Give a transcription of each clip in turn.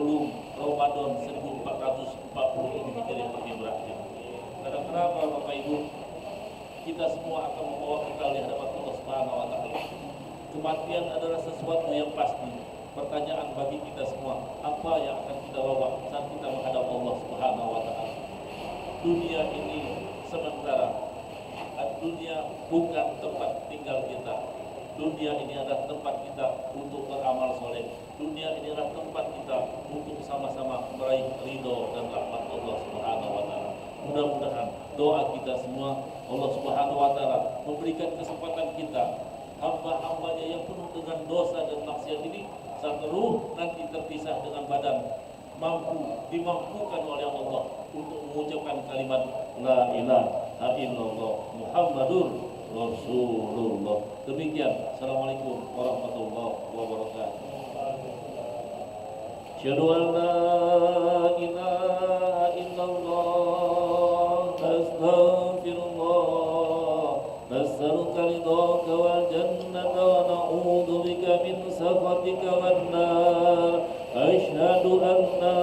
sebelum Ramadan 1440 ini Hijriah ini berakhir. Karena kenapa Bapak Ibu? Kita semua akan membawa bekal di hadapan Allah Subhanahu wa taala. Kematian adalah sesuatu yang pasti. Pertanyaan bagi kita semua, apa yang akan kita bawa saat kita menghadap Allah Subhanahu wa taala? Dunia ini sementara. Dunia bukan tempat tinggal kita. Dunia ini adalah tempat kita untuk beramal soleh. Dunia ini adalah tempat kita untuk sama-sama meraih ridho dan rahmat Allah Subhanahu wa taala. Mudah-mudahan doa kita semua Allah Subhanahu wa taala memberikan kesempatan kita, hamba-hambanya yang penuh dengan dosa dan maksiat ini, saat ruh nanti terpisah dengan badan, dimampukan oleh Allah untuk mengucapkan kalimat la ilaha illallah Muhammadur Rasulullah. Demikian. Assalamualaikum warahmatullahi wabarakatuh. Asyhadu an la ilaha illallah, astaghfirullah, nas'aluka ridhaka wal jannata wa na'udzu bika min sakhatika wan nar. Asyhadu an la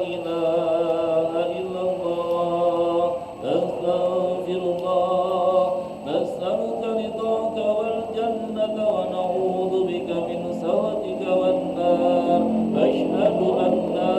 ilaha illallah, astaghfirullah, nas'aluka ridhaka wal jannata wa na'udzu bika min sakhatika wan nar. Asyhadu an la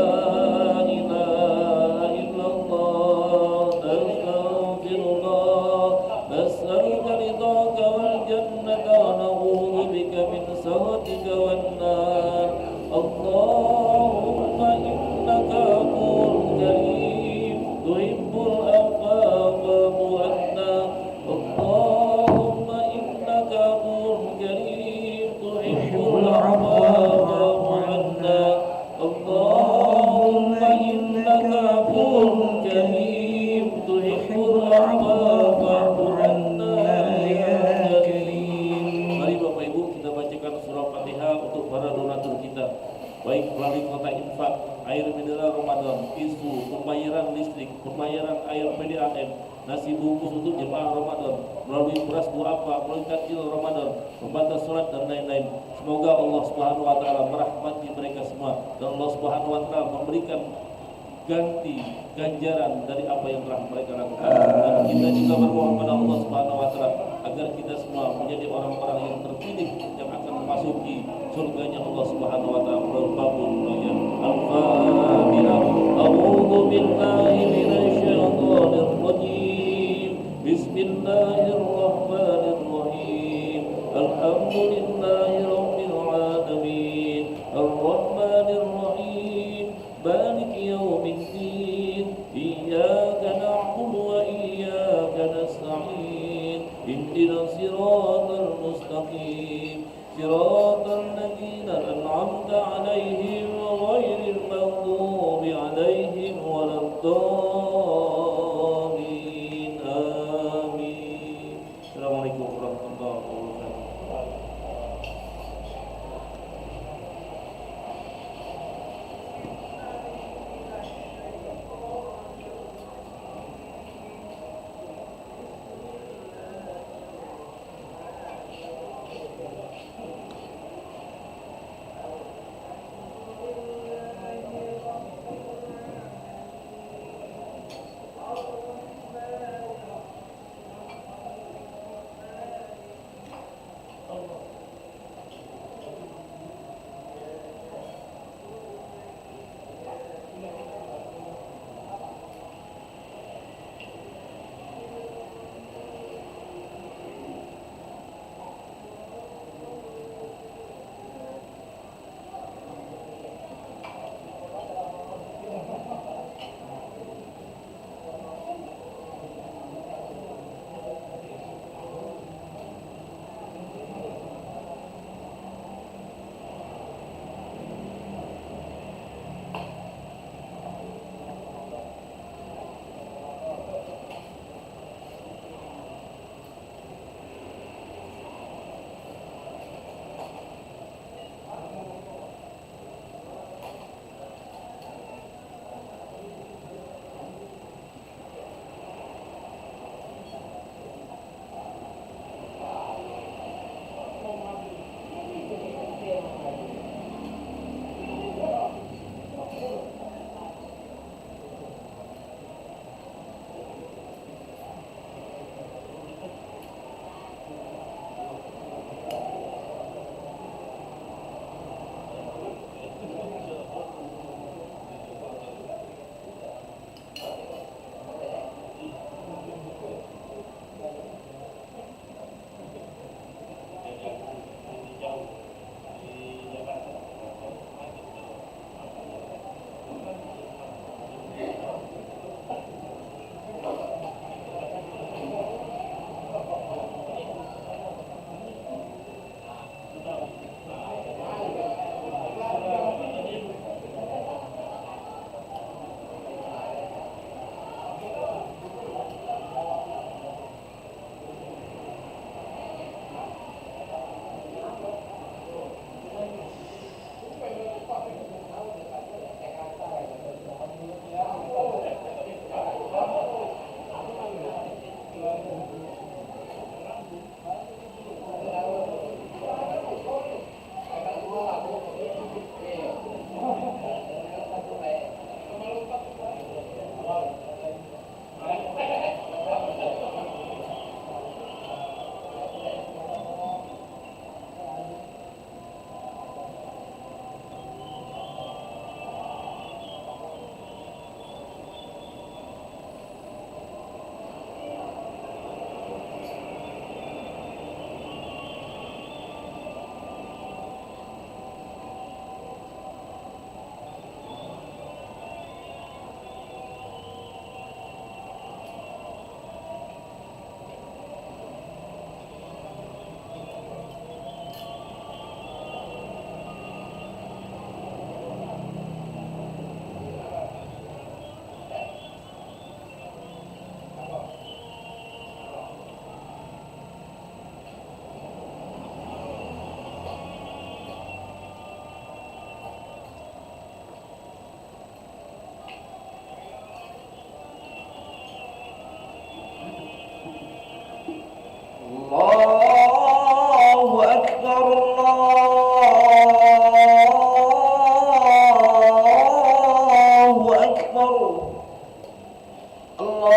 ilaha illallah, astaghfirullah, nas'aluka ridhaka wal jannata wa na'udzu bika min sakhatika wan nar. Allahumma innaka afuwwun karim tuhibbul afwa fa'fu anna. Allahumma innaka afuwwun karim tuhibbul afwa fa'fu anna. Allahumma innaka afuwwun karim tuhibbul afwa fa'fu anna ya karim. Mari Bapak Ibu kita bacakan surah Fatihah untuk para donatur kita, baik melalui kota infak, air mineral Ramadan, isu, pembayaran listrik, pembayaran air PDAM, nasi bungkus untuk jemaah Ramadan, melalui beras duafa, melalui takjil Ramadan, membatas sholat dan lain-lain. Semoga Allah Subhanahu wa taala merahmati mereka semua dan Allah Subhanahu wa taala memberikan ganti ganjaran dari apa yang telah mereka lakukan. Dan kita juga berdoa kepada Allah Subhanahu wa taala agar kita semua menjadi orang-orang yang terpilih yang akan memasuki surganya Allah Subhanahu wa taala. Al-Fatihah. A'udzu billahi minasyaitonir rajim. Bismillahirrahmanirrahim. Alhamdulillahi rabbil alamin. Ar-Rahmanir Rahim. Maliki yaumiddin. Iyyaka na'budu wa iyyaka nasta'in. Ihdinas siratal mustaqim. Siratal ladzina an'amta 'alaihim ghairil maghdubi 'alaihim waladdallin.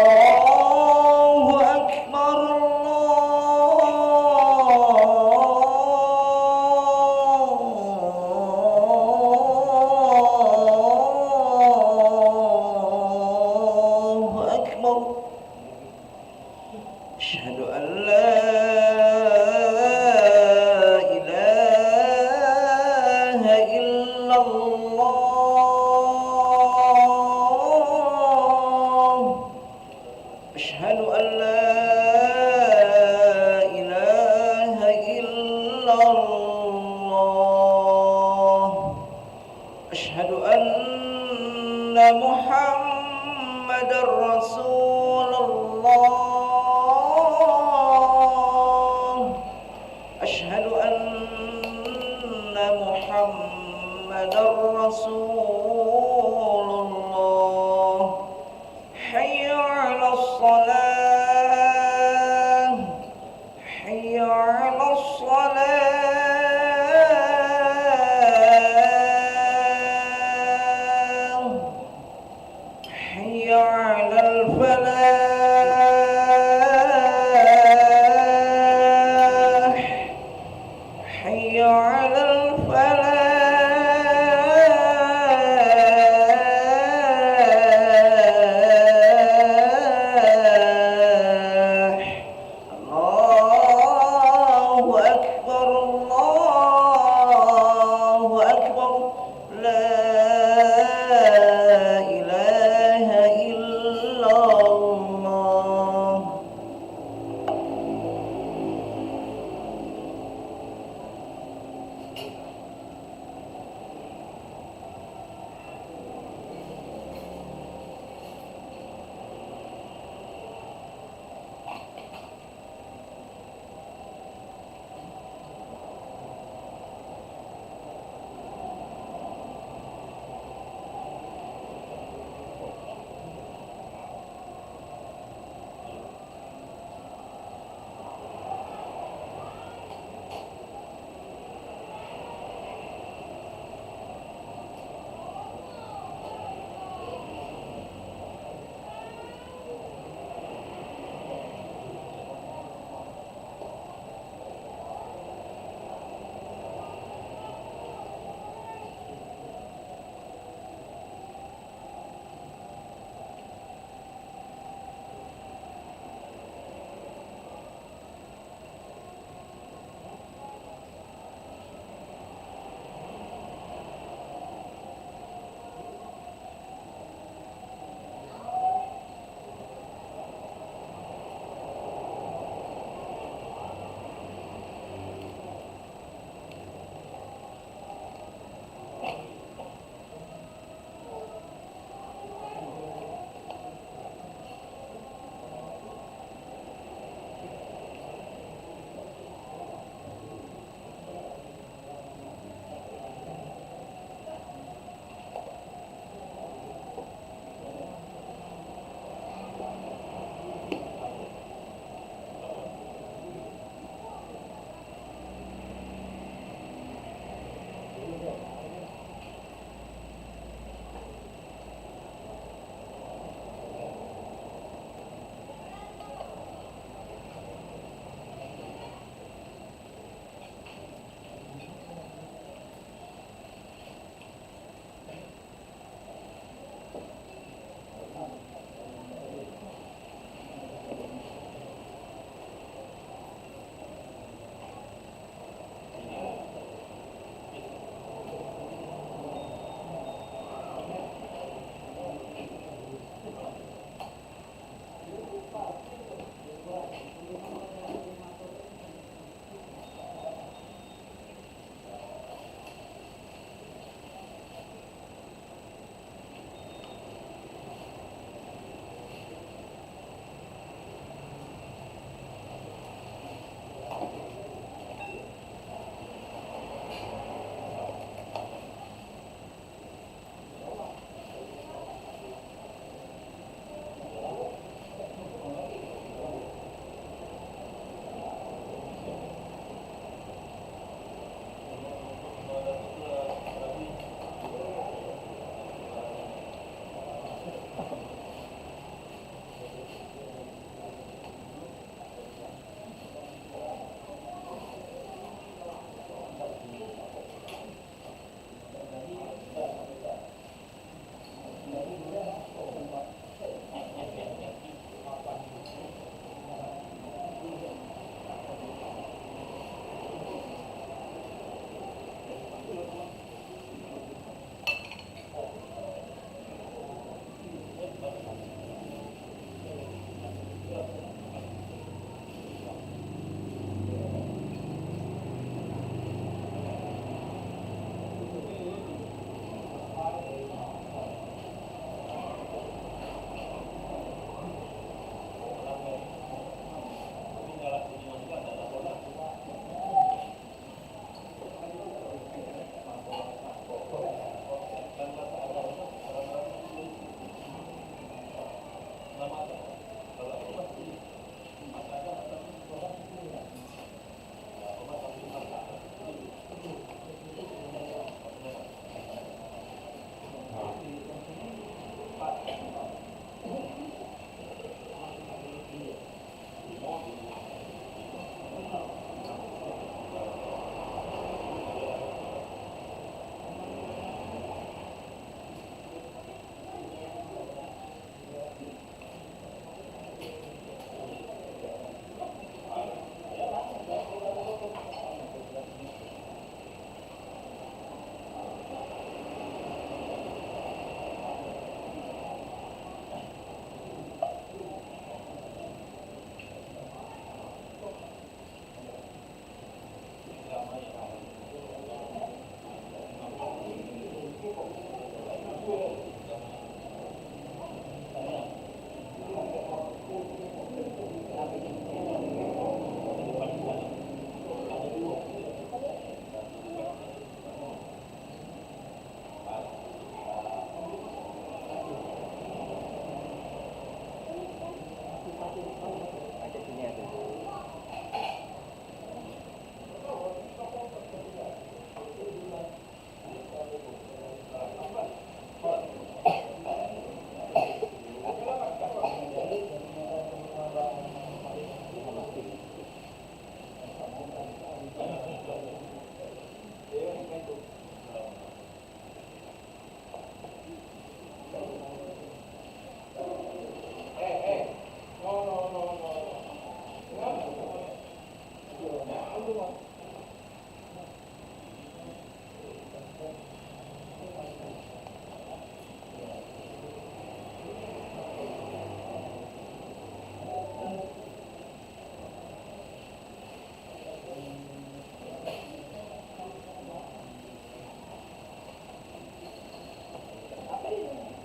Allahu Akbar. Allahu Akbar. Asyhadu an la ilaha illallah. Asyhadu an la ilaha illallah. Asyhadu anna Muhammadar Rasulullah. Asyhadu anna Muhammadar Rasulullah. Hayya 'alas salah. Hayya 'alas salah. Hayya 'alal falah. Hayya 'alal falah.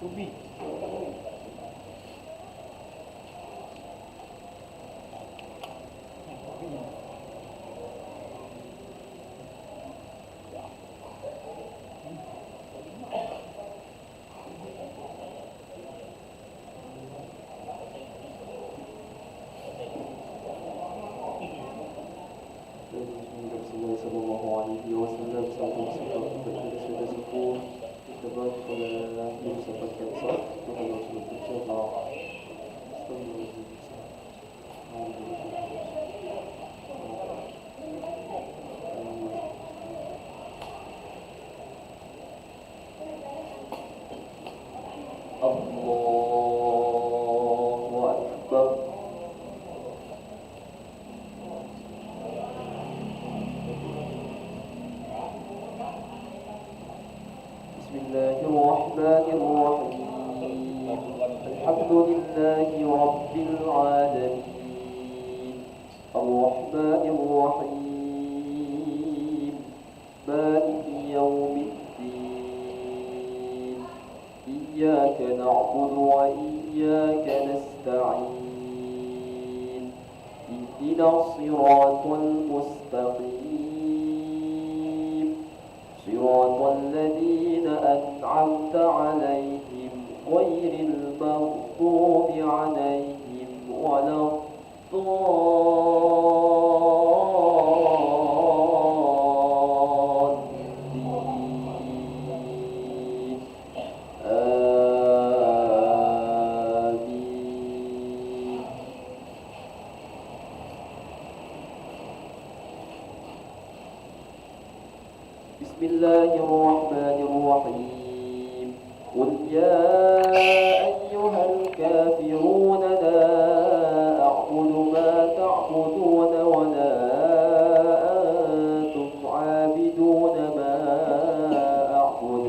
Tubi. Sallallahu alaihi wasallam satu sikap kepada saudara sepuh kita berkepada Nabi sahabat sah Tuhan Rasul Jawa Allahu Akbar. Bismillahirrahmanirrahim. Alhamdulillahi Rabbil alamin. Ar-Rahmanir-Rahim. Maliki yawmiddin. Iyyaka na'budu wa iyyaka nasta'in. Ihdinas siratal mustaqim. صراط الذين أنعمت عليهم غير المغضوب عليهم ولا الضالين آمين. بسم الله الرحمن الرحيم. قل يا أيها الكافرون لا أعبد ما تعبدون ولا أنتم عابدون ما أعبد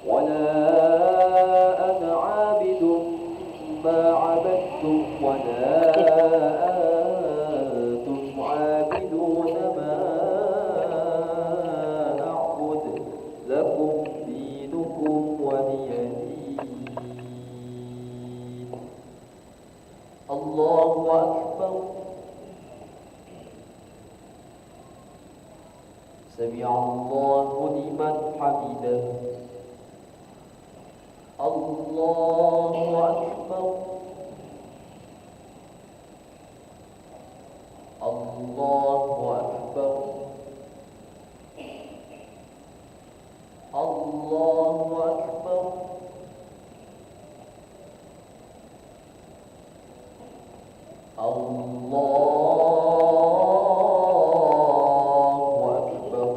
ولا أنا عابد ما عبدتم ولا أنتم عابدون ما لكم دينكم ولي دين. الله أكبر. سمع الله لمن حمده. الله أكبر. الله أكبر. الله أكبر. الله أكبر.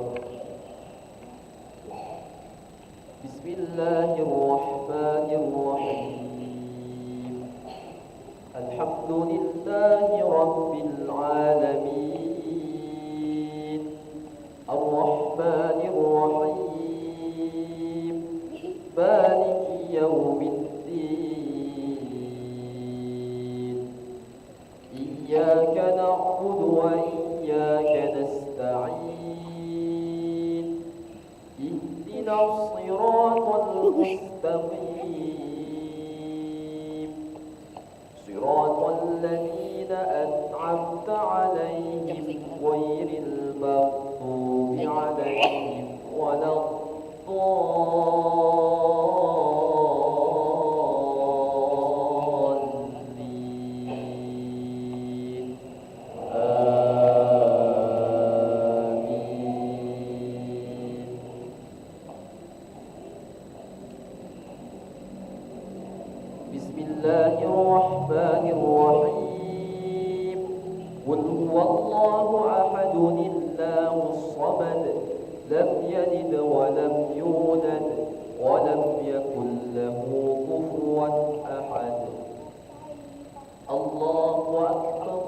بسم الله الرحمن الرحيم. الحمد لله رب العالمين. الرحمن الرحيم. مالك يوم الدين. إياك نعبد وإياك نستعين. اهدنا الصراط المستقيم. صراط الذين أنعمت عليهم غير المغضوب عليهم ولا الضالين آمين. بسم الله الرحمن الرحيم. قل هو الله أحد الله الصمد لم يلد ولم يولد ولم يكن له كفوا أحد. الله أكبر.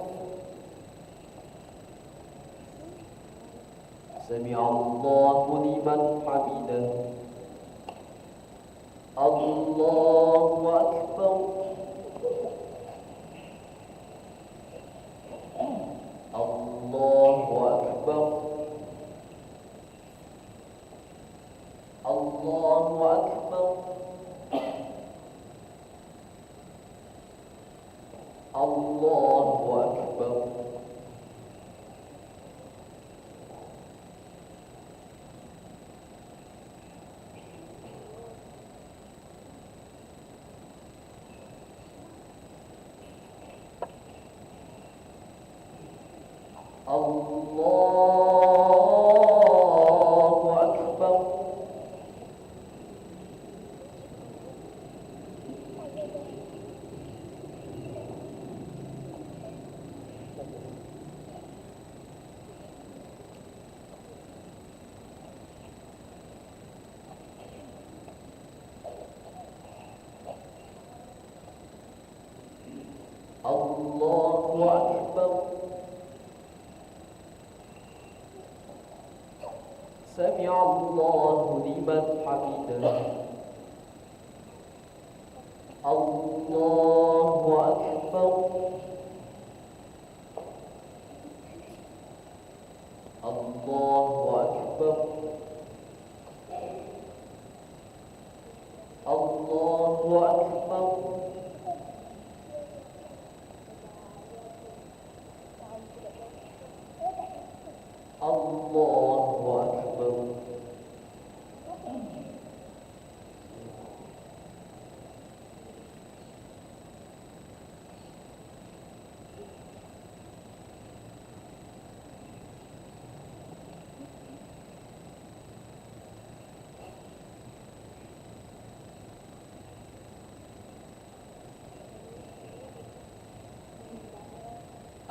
سمع الله لمن حمده. الله أكبر. الله أكبر. الله أكبر. الله أكبر. الله أكبر. سمع الله لمن حمده. الله أكبر. الله أكبر. الله أكبر. الله أكبر.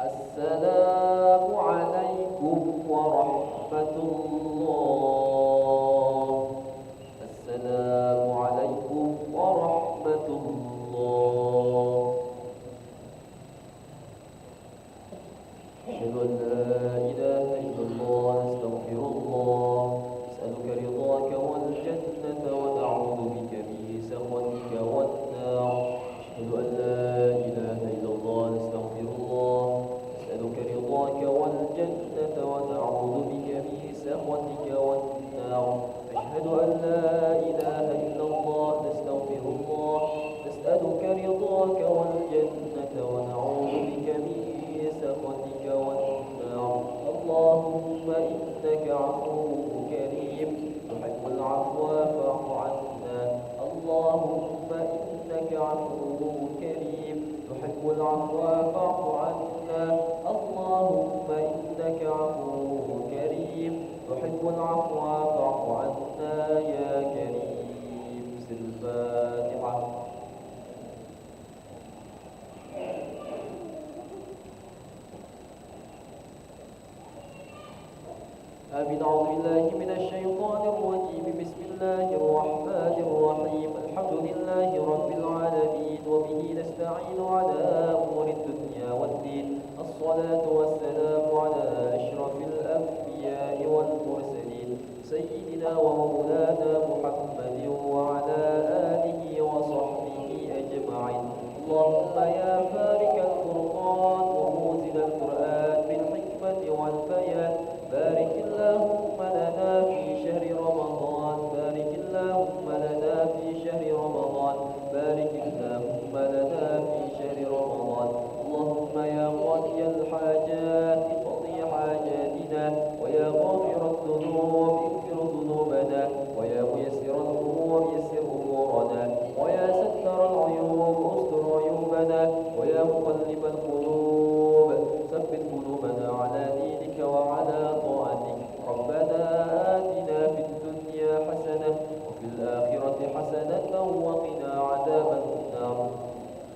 السلام عليكم ورحمة الله. السلام عليكم ورحمة الله. أشهد أن لا إله إلا الله. أستغفر الله. أسألك رضاك والجنة ونعوذ بك من سخطك والنار. أشهد أن لا إله إلا الله. أستغفر الله. أسألك رضاك والجنة ونعوذ بك من سخطك والنار. أشهد أن لا إله إلا الله. نستغفر الله. نسألك رضاك والجنة ونعوذ بك من سخطك والنار. اللهم إنك عفو كريم تحب العفو فاعف عنا. اللهم إنك عفو كريم تحب العفو فاعف عنا. اللهم إنك عفو كريم تحب العفو فاعف عنا يا كريم. الفاتحة. آمين. أعوذ بالله من الشيطان الرجيم. بسم الله الرحمن الرحيم. الحمد لله رب العالمين وبه نستعين على أمور الدنيا والدين. الصلاة والسلام على أشرف الأنبياء والمرسلين سيدنا ومولانا محمد وعلى آله وصحبه أجمعين. اللهم يا فارق الفرقان ومنزل القرآن بالحكمة والبيان بارك اللهم لنا في شهر رمضان. بارك اللهم لنا في شهر رمضان. بارك اللهم لنا في شهر رمضان. اللهم يا قاضي الحاجات اقضي حاجاتنا ويا غافر الذنوب اغفر ذنوبنا ويا ميسر الأمور يسر أمورنا ويا ستر العيوب استر عيوبنا ويا مقلب القلوب ثبت قلوبنا على دينك وعلى طاعتك. ربنا آتنا في الدنيا حسنة وفي الآخرة حسنة وقنا عذاب النار.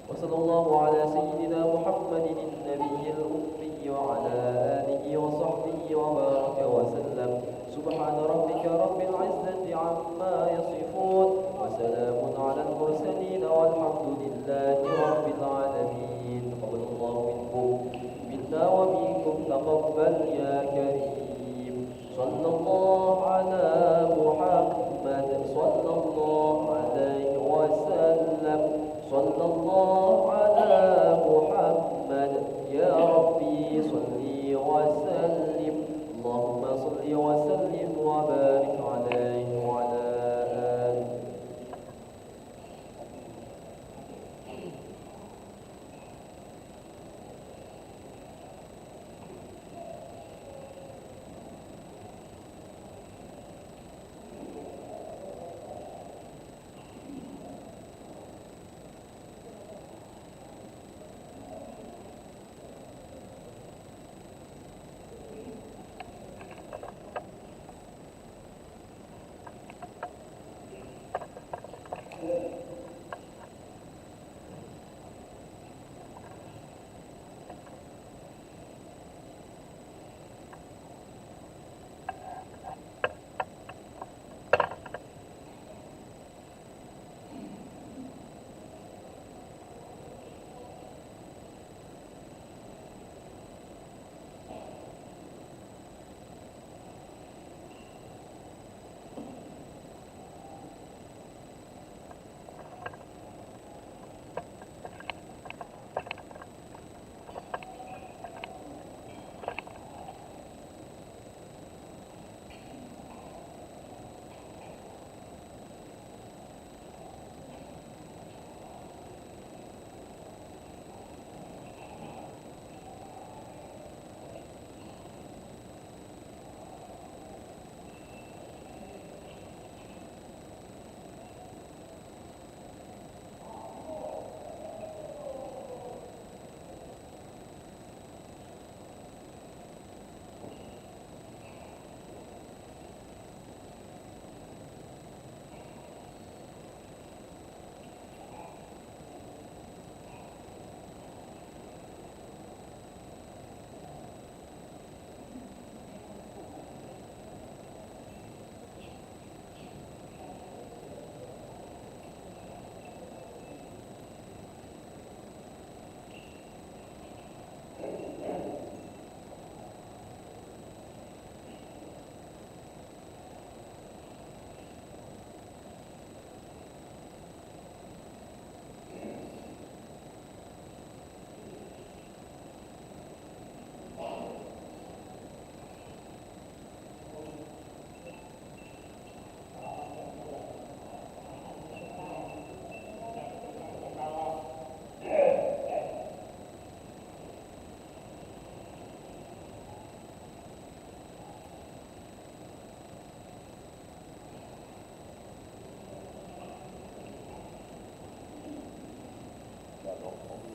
وصلى الله على سيدنا محمد النبي الأمي وعلى آله وصحبه وبارك وسلم. سبحان ربك رب العزة عما يصفون وسلام على المرسلين والحمد لله رب العالمين. تقبل الله منكم منا ومنكم تقبل يا كريم. صلى الله على محمد صلى الله عليه وسلم. صلى الله على محمد يا ربي صلي وسلم. اللهم صل وسلم وبارك عليه وعلى آله. pokok.